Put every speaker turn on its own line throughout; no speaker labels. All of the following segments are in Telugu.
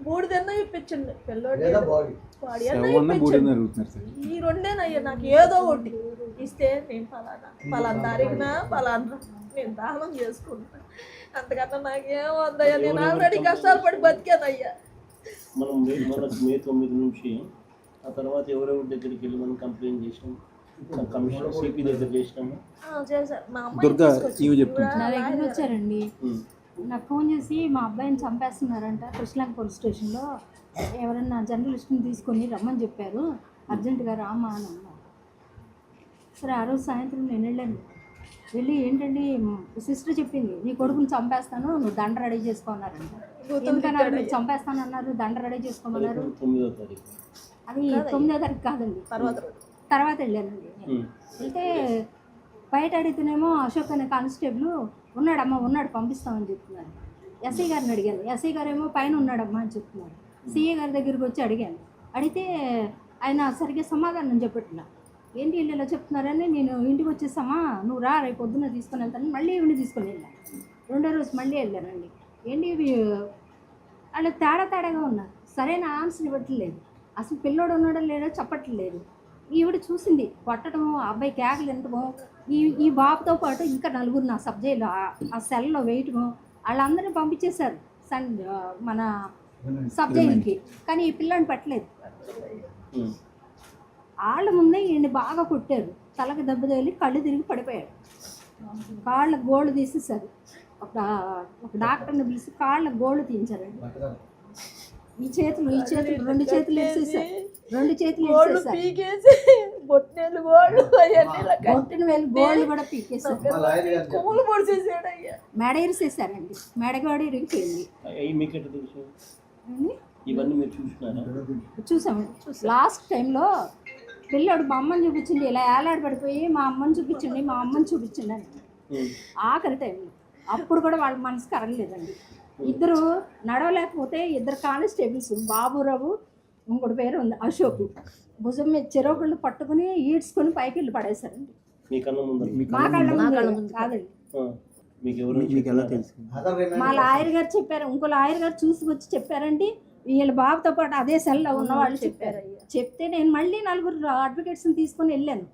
బూడిదన్నా ఇప్పించండి పిల్లోడు ఈ రెండేనయ్యా నాకు ఏదో ఒకటి ఇస్తే నేను పలానా తారీఖున పలానా నేను దానం చేసుకుంటాను. అంతకన్నా నాకేం వద్దయ్యా, నేను ఆల్రెడీ కష్టాలు పడి బతికానయ్యా.
మనం మే 9 నుంచి ఆ తర్వాత ఎవరెవరి దగ్గరికి వెళ్ళి మనం కంప్లైంట్ చేసినాం, కమిషనర్ సిపి దగ్గర చేసినాము.
నా దగ్గర వచ్చారండి, నాకు ఫోన్ చేసి మా అబ్బాయిని చంపేస్తున్నారంట కృష్ణలంక పోలీస్ స్టేషన్లో, ఎవరన్నా జర్నలిస్ట్ని తీసుకొని రమ్మని చెప్పారు, అర్జెంటుగా రామా అని అన్నారు. సరే ఆ రోజు సాయంత్రం నేను వెళ్ళి ఏంటండి సిస్టర్ చెప్పింది నీ కొడుకుని చంపేస్తాను, నువ్వు దండ రెడీ చేసుకోమన్నారంట. ఎందుకన్నారు మీరు చంపేస్తాను అన్నారు, దండ రెడీ చేసుకోమన్నారు. అది 9వ తారీఖు కాదండి, తర్వాత వెళ్ళానండి. వెళ్తే బయట అడిగితేనేమో అశోక్ అనే కానిస్టేబుల్ ఉన్నాడు పంపిస్తామని చెప్తున్నారు. ఎస్ఐ గారిని అడిగాను, ఎస్ఐ గారు ఏమో పైన ఉన్నాడమ్మా అని చెప్తున్నారు. సిఏ గారి దగ్గరికి వచ్చి అడిగితే ఆయన సరిగ్గా సమాధానం చెప్పట్లా. ఏంటి వీళ్ళు ఇలా చెప్తున్నారని నేను ఇంటికి వచ్చేసామా, నువ్వు రా రేపు పొద్దున్న తీసుకొని వెళ్తాను. మళ్ళీ ఈవిని తీసుకొని వెళ్ళాను. 2వ రోజు మళ్ళీ వెళ్ళానండి. ఏంటి ఇవి వాళ్ళు తేడాగా ఉన్నారు, సరైన ఆన్సర్ ఇవ్వట్లేదు, అసలు పిల్లోడు ఉన్నాడో లేదో చెప్పట్లేదు. ఈవిడ చూసింది కొట్టడము, అబ్బాయి కేకలు వినటము, ఈ బాబుతో పాటు ఇంకా 4 నా సబ్జెక్టులు ఆ సెల్లో వేయటము, వాళ్ళందరినీ పంపించేశారు మన సబ్జెక్ట్కి. కానీ ఈ పిల్లని పెట్టలేదు. వాళ్ళ ముందే ఈయన్ని బాగా కొట్టారు, తలకి దెబ్బ తగిలి కళ్ళు తిరిగి పడిపోయాడు. కాళ్ళ గోళ్ళు తీసేసారు. ఒక డాక్టర్ని పిలిచి కాళ్ళ గోళ్ళు తీయించారండి. ఈ చేతులు 2 చేతులు వేసేసారు, 2 చేతులు
బొట్టిన వేలు
గోళ్ళు కూడా పీకేసారు, మెడ ఇరిసేసారండి, మెడగాడు ఇరిగిపోయింది. చూసామండి. లాస్ట్ టైంలో పిల్లాడు మా అమ్మని చూపించింది, ఇలా ఏలాడు పడిపోయి మా అమ్మని చూపించండి అని. ఆఖరి టైంలో అప్పుడు కూడా వాళ్ళ మనసు కరగలేదండి. ఇద్దరు నడవలేకపోతే 2 కానిస్టేబుల్స్, బాబురావు ఇంకోటి పేరు ఉంది అశోక్, భుజం మీద చెరొకళ్ళు పట్టుకుని ఈడ్చుకొని పైకి వెళ్ళి పడేశారండి. మా కళ్ళ ముందు కాదండి, మా లాయర్ గారు చెప్పారు. ఇంకో లాయర్ గారు చూసుకొచ్చి చెప్పారండి, వీళ్ళ బాబుతో పాటు అదే సెల్లో ఉన్న వాళ్ళు చెప్పారు. చెప్తే నేను మళ్ళీ 4 అడ్వకేట్స్ని తీసుకొని వెళ్ళాను.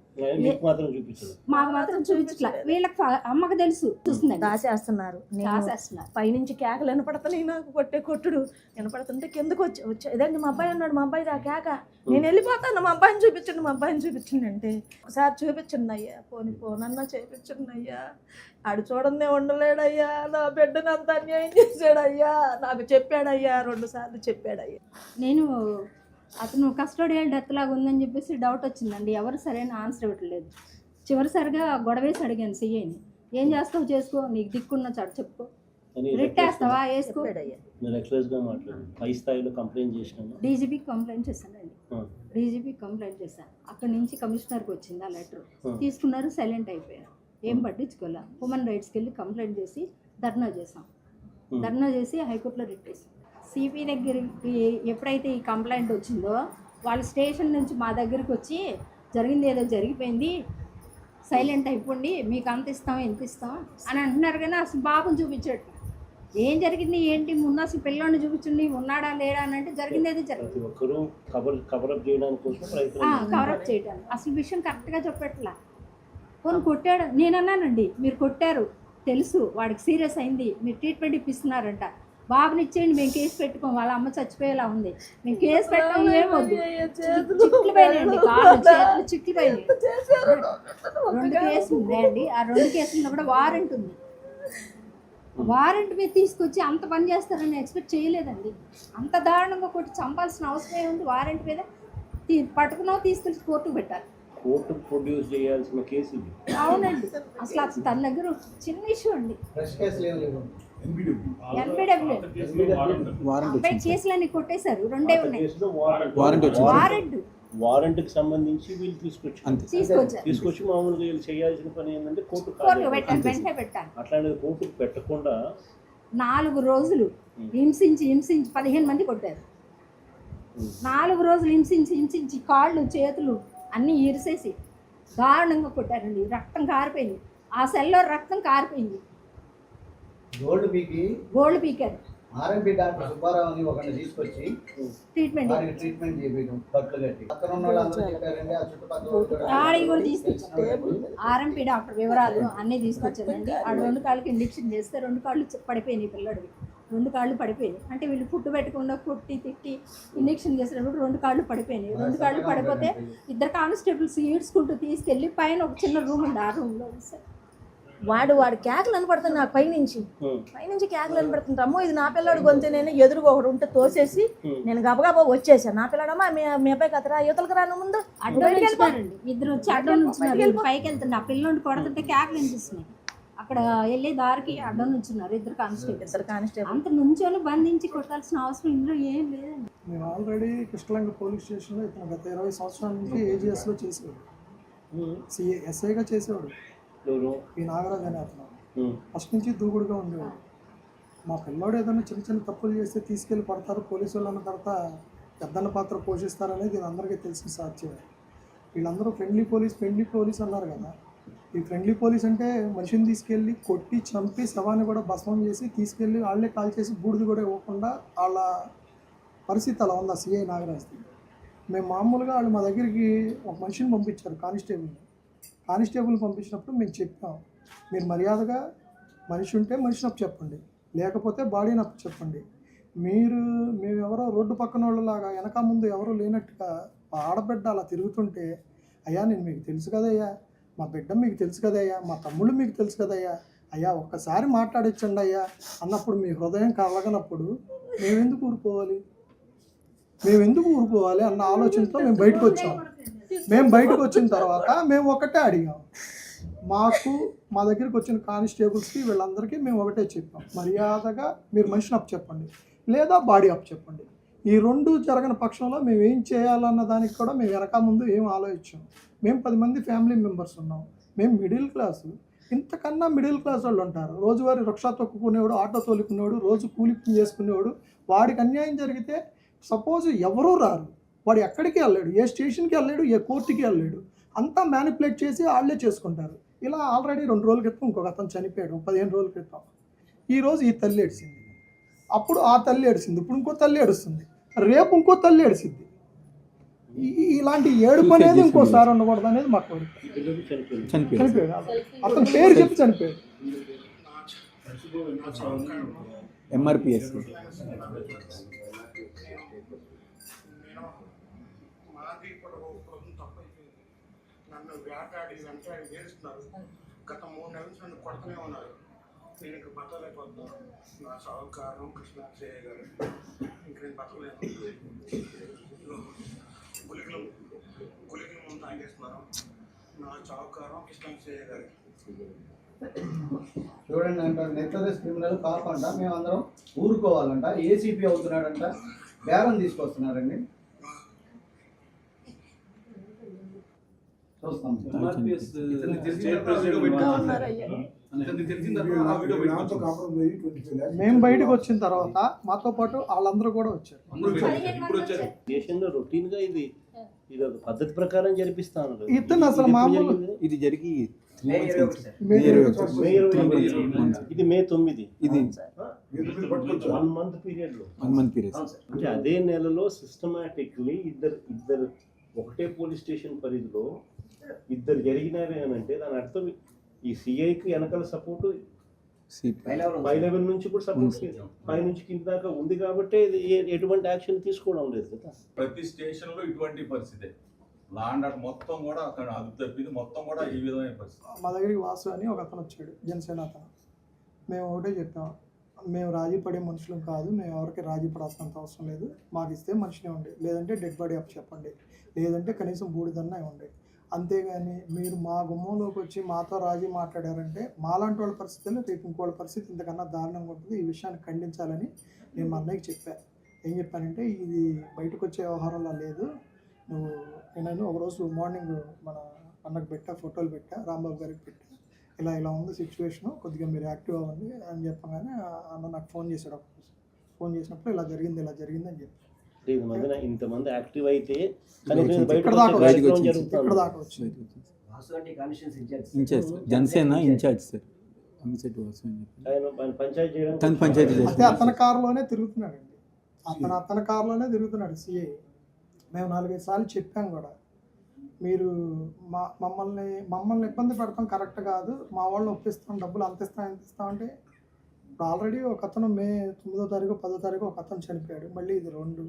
మాకు మాత్రం చూపించట్లా, వీళ్ళకి అమ్మకు తెలుసు, చూస్తుంది
దాసేస్తున్నారు. పైనుంచి కేకలు వినపడుతున్నాయి, నాకు కొట్టే కొట్టుడు వినపడుతుంటే కిందకు వచ్చి ఇదండి మా అబ్బాయి అన్నాడు, మా అబ్బాయి ఆ కేక, నేను వెళ్ళిపోతాను, మా అబ్బాయిని చూపించండి అంటే, ఒకసారి చూపించండి అయ్యా, పోనన్నా చేపించండి అయ్యా, ఆడు చూడండి ఉండలేడయ్యా, నా బిడ్డను అంత అన్యాయం చేశాడయ్యా, నాకు చెప్పాడయ్యా, 2 సార్లు చెప్పాడయ్యా.
నేను అతను కస్టోడియల్ డెత్ లాగా ఉందని చెప్పేసి డౌట్ వచ్చిందండి, ఎవరు సరైన ఆన్సర్ ఇవ్వట్లేదు. చివరిసారిగా గొడవేసి అడిగాను సిఐని, ఏం చేస్తావు చేసుకో, నీకు దిక్కున్న చాటు చెప్పుకో, రిట్టేస్తావా వేసుకో. డీజీపీకి కంప్లైంట్ చేశానండి, డీజీపీకి కంప్లైంట్ చేశాను. అక్కడి నుంచి కమిషనర్కి వచ్చింది ఆ లెటర్, తీసుకున్నారు, సైలెంట్ అయిపోయారు, ఏం పట్టించుకోలే. హ్యూమన్ రైట్స్కి వెళ్ళి కంప్లైంట్ చేసి ధర్నా చేసి హైకోర్టులో రిట్ వేసాం. సిపి దగ్గరికి ఎప్పుడైతే ఈ కంప్లైంట్ వచ్చిందో, వాళ్ళ స్టేషన్ నుంచి మా దగ్గరికి వచ్చి జరిగింది ఏదో జరిగిపోయింది, సైలెంట్ అయిపోండి, మీకు అంత ఇస్తాం ఎంత ఇస్తాం అని అంటున్నారు. కానీ అసలు బాబుని చూపించాడు, ఏం జరిగింది ఏంటి, ముందు అసలు పిల్లోని చూపించండి, ఉన్నాడా లేడా అని అంటే జరిగింది ఏదో జరిగింది, కవరప్ చేయడానికి అసలు విషయం కరెక్ట్గా చెప్పట్లా. కొన్ని కొట్టాడు, నేను అన్నానండి మీరు కొట్టారు తెలుసు, వాడికి సీరియస్ అయింది, మీరు ట్రీట్మెంట్ ఇప్పిస్తున్నారంట, బాబుని ఇచ్చేయండి, మేము కేసు పెట్టుకోం, వాళ్ళ అమ్మ చచ్చిపోయేలా ఉంది, మేము కేసు పెట్టాం, ఏమొద్దు, చిట్లు పోయినాయండి, కాళ్ళు చేతులు చిట్లు పోయినాయి. 2 కేసులు ఉన్నాయండి, ఆ 2 కేసుల్లో కూడా వారెంట్ ఉంది. వారెంట్ మీద తీసుకొచ్చి అంత పని చేస్తారని ఎక్స్పెక్ట్ చేయలేదండి. అంత దారుణంగా కొట్టి చంపాల్సిన అవసరం ఏముంది, వారెంట్ మీద పట్టుకున్నావు తీసుకెళ్ళి కోర్టుకు పెట్టాలి.
కోర్టుకు ప్రొడ్యూస్ చేయాల్సిన కేసు ఇది.
అవునండి, అసలు తన దగ్గర చిన్న ఇష్యూ అండి, కేసులన్నీ కొట్టేశారు, 2 ఉన్నాయి.
వారెంట్కి సంబంధించి వీళ్ళు తీసుకొచ్చి మామూలుగా వీళ్ళు చేయాల్సిన పని ఏంటంటే కోర్టు అట్లాంటిది కోర్టుకు పెట్టకుండా
4 రోజులు హింసించి 15 మంది కొట్టారు. 4 రోజులు హింసించి కాళ్ళు చేతులు అన్నీ ఇరిసేసి దారుణంగా కొట్టారండి. రక్తం కారిపోయింది, ఆ సెల్లో రక్తం కారిపోయింది, గోల్డ్ పీకారు.
ఆర్ఎంపీ డాక్టర్ సుబ్బారావు అని ఒకరిని తీసుకొచ్చి
ట్రీట్మెంట్
వారికి ట్రీట్మెంట్ చేయడం కట్లు కట్టి పక్కన ఉన్న వాళ్ళందరూ చెప్పారండి. ఆ చుట్టుపక్కల వాళ్ళు కూడా
ఆడికి కూడా తీసుకొచ్చారు. ఆర్ఎంపీ డాక్టర్ వివరాలు అన్నీ తీసుకొచ్చారండి. ఆ 2 కాళ్ళకి ఇంజెక్షన్ చేస్తే 2 కాళ్ళు పడిపోయినాయి పిల్లడివి. 2 కాళ్ళు పడిపోయినాయి. అంటే వీళ్ళు ఫుడ్ పెట్టకుండా కొట్టి తిట్టి ఇంజెక్షన్ చేసినప్పుడు 2 కాళ్ళు పడిపోయినాయి. 2 కాళ్ళు పడిపోతే 2 కానిస్టేబుల్స్ ఈడ్చుకుంటూ తీసుకెళ్ళి పైన ఒక చిన్న రూమ్ ఉంది. ఆ రూమ్లో సార్
వాడు కేకలు అనపడుతుంది నాకు పైనుంచి కేకలు అనపడుతుంది. అమ్మో ఇది నా పిల్లాడు గొంతు. నేను ఎదురుగా ఒకడు ఉంటే తోసేసి నేను గబగబా వచ్చేసాను. నా పిల్లాడమ్మా మీ అబ్బాయి కదరా యువతలకు రాను ముందు
అడ్డం వెళ్ళిపోయారండి. 2 వచ్చి అడ్డం నుంచున్నారు. పైకి వెళ్తుండే ఆ పిల్లోని కొడుతుంటే కేకలు వినిపిస్తున్నాయి. అక్కడ వెళ్ళే దారికి అడ్డం నుంచున్నారు 2 కానిస్టేబుల్. అంత నుంచొని బంధించి కొట్టాల్సిన అవసరం ఇందులో ఏం లేదండి.
మేము ఆల్రెడీ కృష్ణలంక పోలీస్ స్టేషన్లో ఇతను గత 20 సంవత్సరాల నుంచి ఏజీఎస్లో చేసేవాడు. ఎస్ఐగా చేసేవాడు. ఈ నాగరాజు అనే అతను ఫస్ట్ నుంచి దూకుడుగా ఉండేవాడు. మా పిల్లోడు ఏదైనా చిన్న చిన్న తప్పులు చేస్తే తీసుకెళ్ళి పడతారు, పోలీసు వాళ్ళు అన్న తర్వాత పెద్దన్న పాత్ర పోషిస్తారనేది అందరికీ తెలిసిన సాధ్యం. వీళ్ళందరూ ఫ్రెండ్లీ పోలీస్ అన్నారు కదా. ఈ ఫ్రెండ్లీ పోలీస్ అంటే మనిషిని తీసుకెళ్ళి కొట్టి చంపి శవాన్ని కూడా భస్మం చేసి తీసుకెళ్ళి వాళ్ళే కాల్ చేసి బూడిది కూడా ఇవ్వకుండా వాళ్ళ పరిస్థితి అలా ఉంది ఆ సిఐ నాగరాజ్ది. మేము మామూలుగా వాళ్ళు మా దగ్గరికి ఒక మనిషిని పంపించారు, కానిస్టేబుల్ పంపించినప్పుడు మేము చెప్పాం, మీరు మర్యాదగా మనిషి ఉంటే మనిషిని అప్పు చెప్పండి, లేకపోతే బాడీని అప్పు చెప్పండి. మేమెవరో రోడ్డు పక్కన వాళ్ళలాగా వెనక ముందు ఎవరో లేనట్టుగా ఆడబిడ్డ అలా తిరుగుతుంటే, అయ్యా నేను మీకు తెలుసు కదయ్యా, మా బిడ్డ మీకు తెలుసు కదయ్యా, మా తమ్ముడు మీకు తెలుసు కదయ్యా, అయ్యా ఒక్కసారి మాట్లాడించండి అయ్యా అన్నప్పుడు మీ హృదయం కలగనప్పుడు మేమెందుకు ఊరుకోవాలి అన్న ఆలోచనతో మేము బయటకు వచ్చాము. మేము బయటకు వచ్చిన తర్వాత మేము ఒకటే అడిగాం. మా దగ్గరికి వచ్చిన కానిస్టేబుల్స్కి వీళ్ళందరికీ మేము ఒకటే చెప్పాం, మర్యాదగా మీరు మనిషిని అప్పు చెప్పండి లేదా బాడీ అప్పు చెప్పండి. ఈ 2 జరగని పక్షంలో మేము ఏం చేయాలన్న దానికి కూడా మేము వెనక ముందు ఏం ఆలోచించాం. మేము 10 మంది ఫ్యామిలీ మెంబర్స్ ఉన్నాం. మేము మిడిల్ క్లాసు, ఇంతకన్నా మిడిల్ క్లాస్ వాళ్ళు ఉంటారు. రోజువారీ రిక్షా తొక్కుకునేవాడు, ఆటో తోలుకునేవాడు, రోజు కూలి పని చేసుకునేవాడు. వాడికి అన్యాయం జరిగితే సపోజ్ ఎవరూ రారు, వాడు ఎక్కడికి వెళ్ళాడు, ఏ స్టేషన్కి వెళ్ళాడు, ఏ కోర్టుకి వెళ్ళాడు, అంతా మ్యానిపులేట్ చేసి వాళ్ళే చేసుకుంటారు. ఇలా ఆల్రెడీ 2 రోజుల క్రితం ఇంకొక అతను చనిపోయాడు, 15 రోజుల క్రితం. ఈరోజు ఈ తల్లి ఏడిసింది, అప్పుడు ఆ తల్లి ఏడిసింది, ఇప్పుడు ఇంకో తల్లి ఏడుస్తుంది, రేపు ఇంకో తల్లి ఏడిసింది. ఇలాంటి ఏడుపు అనేది ఇంకోసారి ఉండకూడదు అనేది మాకు కోరిక. చనిపోయాడు, అతని పేరు చెప్పి చనిపోయాడు.
MRPS
నన్ను వేటాడి వేస్తున్నారు. గత 3 నెలల నుంచి నన్ను కొడుతూనే ఉన్నారు. నేను ఇంక బతకలేకపోతున్నాను. నా సహకారం కృష్ణాక్షయ్య గారు, ఇంక నేను బతకలేను. గులికలు ముందు తాగేస్తున్నారు. నా సహకారం కృష్ణాక్షయ్య గారు.
చూడండి అంటారు, నెక్లెస్ క్రిమినల్ కాకుండా మేమందరం ఊరుకోవాలంట. ఏసీపీ అవుతున్నాడంట, బేరం తీసుకొస్తున్నారండి.
మేము బయటకు వచ్చిన తర్వాత మాతో పాటు వాళ్ళందరూ కూడా వచ్చారు.
దేశంలో రొటీన్ గా ఇది ఒక పద్ధతి ప్రకారం జరిపిస్తాను.
ఇతను అసలు మామూలు
ఇది జరిగి
ఇది మే 9, ఇది 1 మంత్ పీరియడ్ లో. అంటే అదే నెలలో సిస్టమాటిక్లీ ఇద్దరు ఒకటే పోలీస్ స్టేషన్ పరిధిలో ఇద్దరు జరిగినారు అని అంటే దాని అర్థం ఈ సిఐకి వెనకాల సపోర్టు పై లెవెల్ నుంచి కూడా సపోర్ట్ పై నుంచి కింద దాకా ఉంది కాబట్టి ఎటువంటి యాక్షన్ తీసుకోవడం లేదు కదా.
ప్రతి స్టేషన్ లో ఇటువంటి పరిస్థితి, లా అండ్ ఆర్డర్ మొత్తం కూడా అక్కడ అదుపు తప్పింది, మొత్తం కూడా ఈ విధమైన పరిస్థితి.
మా దగ్గరికి వాసు అని ఒక అతను వచ్చాడు, జనసేన అతను. మేము ఒకటే చెప్పాం, మేము రాజీ పడే మనుషులం కాదు, మేము ఎవరికి రాజీ పడాల్సినంత అవసరం లేదు, మాకు ఇస్తే మనిషినే ఉండే, లేదంటే డెడ్ బాడీ అప్ చెప్పండి, లేదంటే కనీసం బూడిదన్నా ఉండే. అంతేగాని మీరు మా గుమ్మంలోకి వచ్చి మాతో రాజీ మాట్లాడారంటే మాలాంటి వాళ్ళ పరిస్థితుల్లో రేపు ఇంకోళ్ళ పరిస్థితి ఇంతకన్నా దారుణంగా ఉంటుంది. ఈ విషయాన్ని ఖండించాలని నేను మా అన్నయ్యకి చెప్పాను. ఏం చెప్పానంటే, ఇది బయటకు వచ్చే వ్యవహారంలో లేదు, నేను ఒకరోజు మార్నింగ్ మన అన్నకు ఫోటోలు పెట్టా, రాంబాబు గారికి పెట్టా, ఇలా ఉంది సిచ్యువేషను, కొద్దిగా మీరు యాక్టివ్ అవ్వండి అని చెప్పగానే అన్న నాకు ఫోన్ చేశాడు. ఫోన్ చేసినప్పుడు ఇలా జరిగింది అని చెప్పి
ఇంతమంది యాక్టివ్ అయితే
జనసేన ఇన్ఛార్జ్ సార్. పంగిశెట్టి వాసు అని చెప్పి
ఆయన పంచాయతీ చేయడానికి
తను పంచాయతీ
అయితే
చేస్తాడు.
అతని కారులోనే తిరుగుతున్నాడండి. అతని కారులోనే తిరుగుతున్నాడు సిఐ. మేము 4-5 సార్లు చెప్పాం కూడా, మీరు మమ్మల్ని ఇబ్బంది పెడతాం కరెక్ట్ కాదు, మా వాళ్ళని ఒప్పిస్తాం, డబ్బులు అంత ఇస్తాం అంటే ఇప్పుడు ఆల్రెడీ ఒక అతను మే 9వ తారీఖు 10వ తారీఖు ఒక అతను చనిపోయాడు, మళ్ళీ ఇది 2.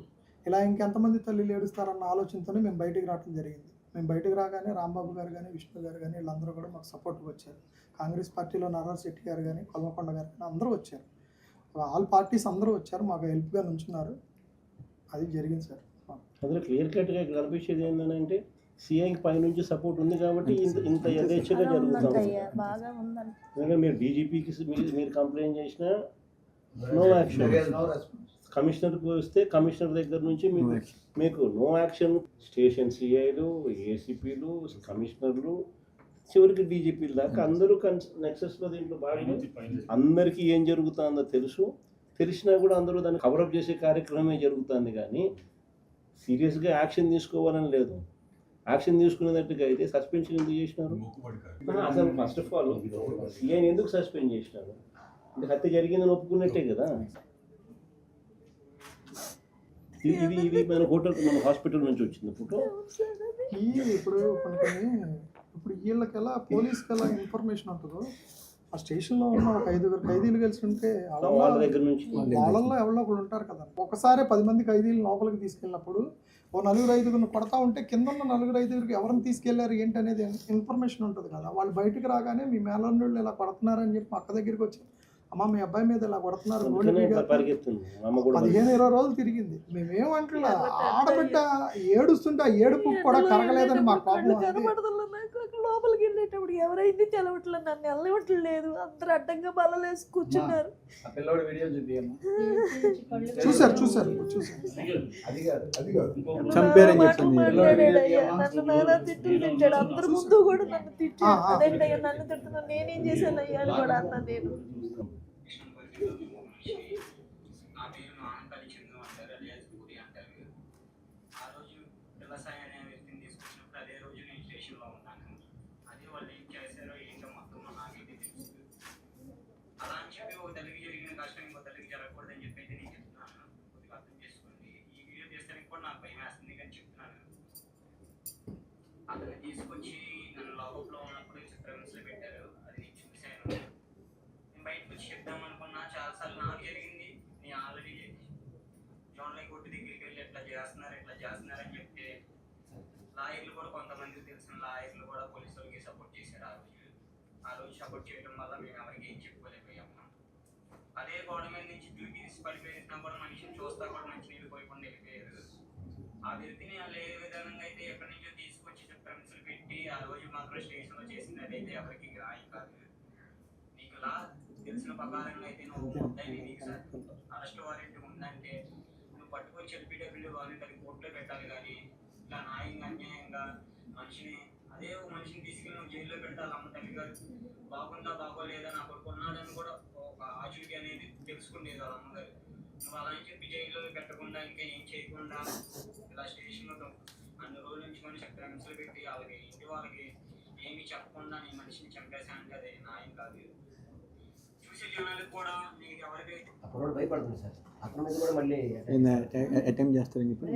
ఇలా ఇంకెంతమంది తల్లిలు ఏడుస్తారన్న ఆలోచనతోనే మేము బయటికి రావడం జరిగింది. మేము బయటకు రాగానే రాంబాబు గారు కానీ విష్ణు గారు కానీ వీళ్ళందరూ కూడా మాకు సపోర్ట్గా వచ్చారు. కాంగ్రెస్ పార్టీలో నారాయణ శెట్టి గారు కానీ కొల్మకొండ గారు కానీ అందరూ వచ్చారు. ఆల్ పార్టీస్ అందరూ వచ్చారు, మాకు హెల్ప్గా నుంచున్నారు. అది జరిగింది సార్.
అందులో క్లియర్ కట్గా కనిపించేది ఏంటంటే సిఐకి పైనుంచి సపోర్ట్ ఉంది కాబట్టి ఇంత యథేచ్ఛగా జరుగుతుంది.
బాగా ఉందండి.
ఎందుకంటే మీరు డీజీపీకి మీరు కంప్లైంట్ చేసినా నో యాక్షన్, కమిషనర్కి వస్తే కమిషనర్ దగ్గర నుంచి మీకు నో యాక్షన్. స్టేషన్ సిఐలు, ఏసీపీలు, కమిషనర్లు, చివరికి డీజీపీలు దాకా అందరూ నెక్సెస్లో దీంట్లో భాగంగా అందరికీ ఏం జరుగుతుందో తెలిసినా కూడా అందరూ దాన్ని కవరప్ చేసే కార్యక్రమమే జరుగుతుంది. కానీ సీరియస్గా యాక్షన్ తీసుకోవాలని లేదు. యాక్షన్ తీసుకునేటట్టుగా అయితే సస్పెన్షన్ ఎందుకు చేసినారు? అసలు ఫస్ట్ ఆఫ్ ఆల్ సిఐని ఎందుకు సస్పెండ్ చేసినారు? అంటే హత్య జరిగిందని ఒప్పుకున్నట్టే కదా. ఇది మన హాస్పిటల్ నుంచి వచ్చింది ఫోటో.
ఇప్పుడు వీళ్ళకి ఎలా పోలీస్కి ఎలా ఇన్ఫర్మేషన్ ఉంటుందో, ఆ స్టేషన్లో ఉన్న ఒక 5 ఖైదీలు కలిసి ఉంటే
వాళ్ళ దగ్గర నుంచి
వాళ్ళల్లో ఎవరో ఒకరు ఉంటారు కదా. ఒకసారి 10 మంది ఖైదీలు లోపలికి తీసుకెళ్ళినప్పుడు ఓ 4-5 కొడతా ఉంటే కింద ఉన్న 4-5 ఎవరిని తీసుకెళ్లారు ఏంటి అనేది ఇన్ఫర్మేషన్ ఉంటుంది కదా. వాళ్ళు బయటకు రాగానే మీ మేనల్లుళ్ళు ఇలా కొడుతున్నారని చెప్పి అక్క దగ్గరికి వచ్చి, అమ్మ మీ అబ్బాయి మీద ఇలా కొడుతున్నారు, 15-20 రోజులు తిరిగింది. మేమేమంటున్నా, ఆడబిడ్డ ఏడుస్తుంటే ఆ ఏడుపు కూడా కరగలేదని మా కోపం.
లోపలికి వెళ్ళేటప్పుడు ఎవరైంది తెలవట్లేదు, నన్ను వెళ్ళవట్లేదు, అందరు అడ్డంగా బలలేసి కూర్చున్నారు.
చూసారు
చంపారని చెప్పింది.
నన్ను నానా తిట్టులు తిట్టాడు, అందరి ముందు కూడా నన్ను తిట్టాడు. అదేంటయ్యా నన్ను తిడుతున్నాను, నేనేం చేశాను అయ్యా అని కూడా అన్నా. నేను
అతను తీసుకొచ్చి నన్ను లాకప్లో ఉన్నప్పుడు చిత్రహింసలు పెట్టారు. అది నేను చూశాను. నేను బయటకు వచ్చి చెప్దాం అనుకున్నా, చాలాసార్లు నాకు జరిగింది. నేను ఆల్రెడీ జోన్లైన్ కొట్టు దగ్గరికి వెళ్ళి ఇట్లా చేస్తున్నారని చెప్తే లాయర్లు కూడా, కొంతమందికి తెలిసిన లాయర్లు కూడా పోలీసు వాళ్ళకి సపోర్ట్ చేశారు. ఆ రోజు సపోర్ట్ చేయడం వల్ల మేము ఎవరికి ఏం చెప్పుకోలేకపోయాము. అదే గోడ మీద నుంచి దూకి తీసి పడిపోయినా కూడా మనిషిని చూస్తా కూడా మంచి నీళ్ళు పోయకుండా వెళ్ళిపోయారు. ఆ వ్యక్తిని వాళ్ళు ఏ విధంగా అయితే ఎక్కడి నుంచో తీసుకొచ్చి చిత్రహింసలు పెట్టి ఆ రోజు మాత్రం స్టేషన్లో చేసింది అదైతే ఎవరికి గ్రాహ్యం కాదు. నీకు లా తెలిసిన ప్రకారంగా అయితే నువ్వు నీకు అరెస్ట్ వారెంట్ ఉందంటే నువ్వు పట్టుకొని LPW వాళ్ళని దాన్ని కోర్టులో పెట్టాలి. కానీ ఇలా న్యాయంగా అన్యాయంగా అదే మనిషిని తీసుకెళ్ళి నువ్వు జైల్లో పెట్టాలి. అమ్మ తల్లి గారు బాగుందా బాగోలేదా, నా కొడుకు ఉన్నాడని కూడా ఒక ఆచూకీ అనేది తెలుసుకునేది వాళ్ళ అమ్మగారు. నువ్వు అలా అని చెప్పి జైల్లో పెట్టకుండా ఇంకా ఏం చేయకుండా ఇలా స్టేషన్లో అన్ని రోజుల నుంచి కొన్ని చిత్రహింసలు పెట్టి వాళ్ళకి ఏమి చెప్పకుండా నీ మనిషిని చంపేశానంటే అది న్యాయం కాదు. చూసే జనాలకు కూడా నీకు ఎవరికైతే
అప్పుడు భయపడుతుంది సార్, అక్కడ మీద కూడా మళ్ళీ
అటెంప్ట్ చేస్తారని చెప్పి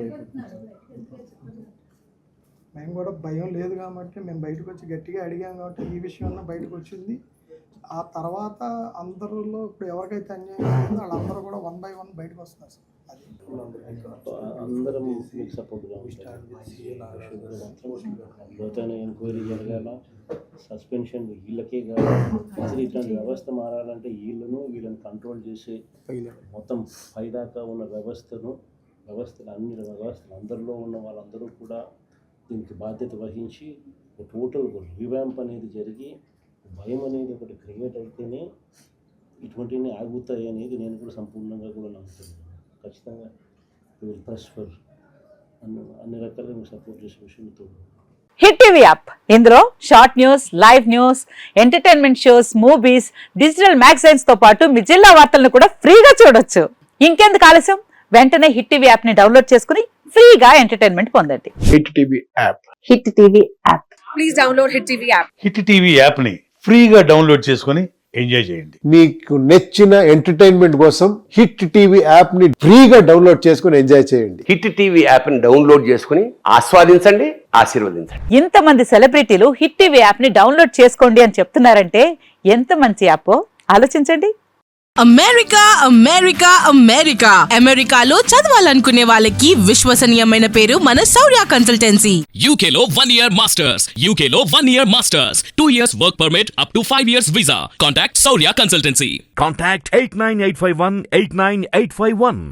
మేము కూడా భయం లేదు కాబట్టి మేము బయటకు వచ్చి గట్టిగా అడిగాం కాబట్టి ఈ విషయంలో బయటకు వచ్చింది. ఆ తర్వాత అందరిలో ఇప్పుడు ఎవరికైతే అన్యాయం అవుతుందో వాళ్ళందరూ కూడా 1 by 1 బయటకు వస్తున్నారు సార్. అది
అందరం మీకు సపోర్ట్గా లోతైన ఎంక్వైరీ జరగాల. సస్పెన్షన్ వీళ్ళకే కాదు, అసలు ఇట్లాంటి వ్యవస్థ మారాలంటే వీళ్ళని కంట్రోల్ చేసే మొత్తం పైదాకా ఉన్న వ్యవస్థలు అన్ని వ్యవస్థలు అందరిలో ఉన్న వాళ్ళందరూ కూడా దీనికి బాధ్యత వహించి టోటల్ రివ్యాంప్ అనేది జరిగి భయం అనేది ఒకటి క్రియేట్ అయితేనే ఇటువంటివి ఆగుతాయి అనేది నేను కూడా సంపూర్ణంగా కూడా నమ్ముతున్నాను. ఖచ్చితంగా విల్ ప్రెస్ ఫర్ అన్ని రకాలుగా మీకు సపోర్ట్ చేసే విషయంతో.
హిట్ టీవీ యాప్, ఇందులో short news, live news, entertainment shows, movies, digital magazines తో పాటు మీ జిల్లా వార్తలను కూడా ఫ్రీగా చూడొచ్చు. ఇంకెందుకు ఆలస్యం, వెంటనే హిట్ టీవీ యాప్ ని డౌన్లోడ్ చేసుకుని ఫ్రీగా ఎంటర్టైన్మెంట్ పొందండి.
Hit TV app,
hit TV app,
please download hit TV app.
Hit TV app ని ఫ్రీగా డౌన్లోడ్ చేసుకుని ఎంజాయ్ చేయండి.
మీకు నచ్చిన ఎంటర్టైన్మెంట్ కోసం హిట్ టీవీ యాప్ ని ఫ్రీగా డౌన్లోడ్ చేసుకుని ఎంజాయ్ చేయండి.
హిట్ టీవీ యాప్ ని డౌన్లోడ్ చేసుకుని ఆస్వాదించండి, ఆశీర్వదించండి.
ఇంతమంది సెలబ్రిటీలు హిట్ టీవీ యాప్ ని డౌన్లోడ్ చేసుకోండి అని చెప్తున్నారంటే ఎంత మంచి యాప్ ఆలోచించండి.
అమెరికా అమెరికా అమెరికా అమెరికాలో చదవాలనుకునే వాళ్ళకి విశ్వసనీయమైన పేరు మన శౌర్య కన్సల్టెన్సీ.
UK లో 1 year masters, UK లో 1 year masters, 2 years work permit up to 5 years visa. Contact Saurya Consultancy.
Contact 89851 89851.